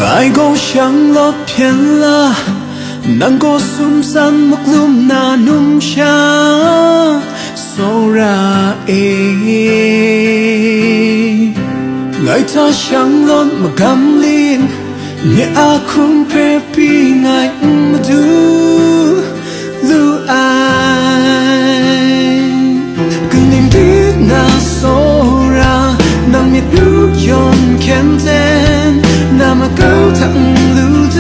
爱过像落偏了，难过苏散木路那浓香索拉爱他像落嘛甘霖，你阿空陪比爱不ดู路爱，更宁比那索拉能灭路用看见。那么高堂路途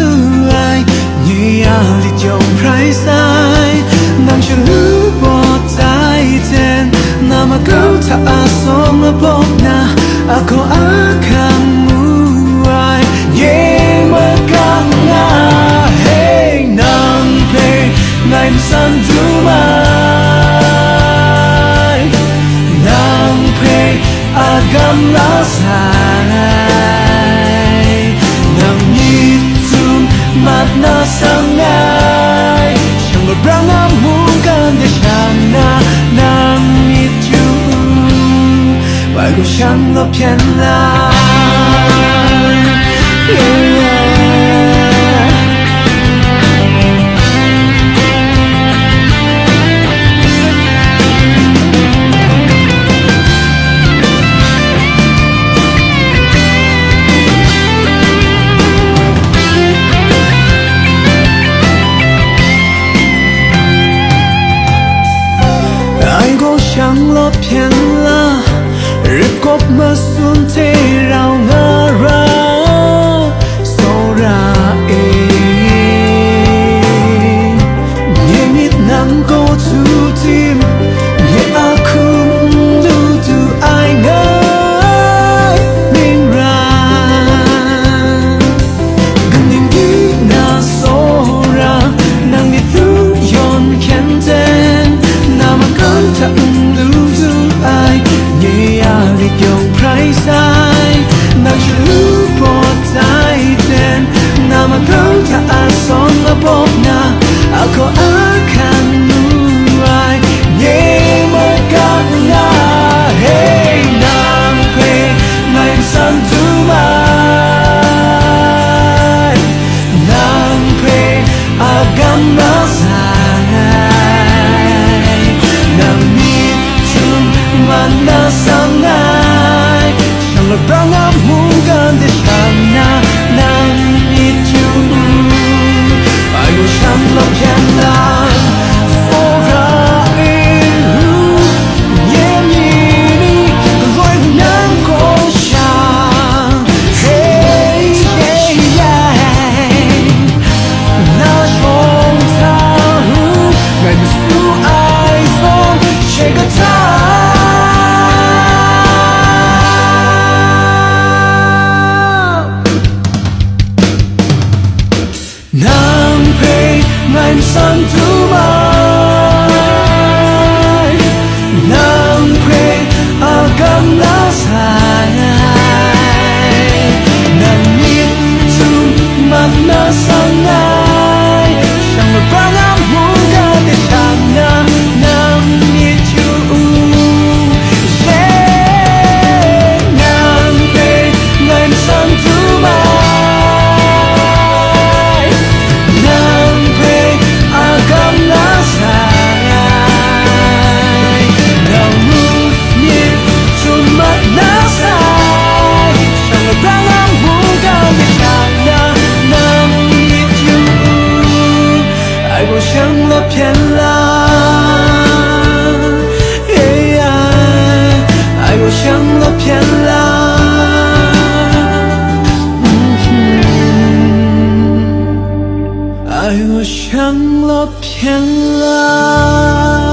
爱，你要的用 price 爱，能去路我在天，那么高堂送了波那aku akan mulai ye magana hey nang pe ngai san du mai nang pe agam la sai nang ni zum mat na sangai chẳng một răng amun kan de chana nang ni tu爱过像落偏了。爱过像落偏了。日过么顺天绕我让索拉你你能够出tim你阿空路途爱爱明然更宁比那索拉能你路用看见那么高堂路途爱你用 price 爱，那是路过在天，那么高他送了波那，aku akan mulai ye magana hey nang pe ngai san tu mai nang pe agam rasai nang ni tum mana sangai Lebrang amungan di sana nang itu Aku sanggup jalan Fora ilu Yang ini Loi nang kosong Hey hey hey Na chong tahu Ngai musu iPhone Shake a time Nang pe ngai san tu mai Nang pe agam la sai Nang nit tu mat na sangai Sang le bang amunga de chana Nang nit tu Nang pe ngai san tu mai像了偏了，爱我像了偏了，爱我像了偏了。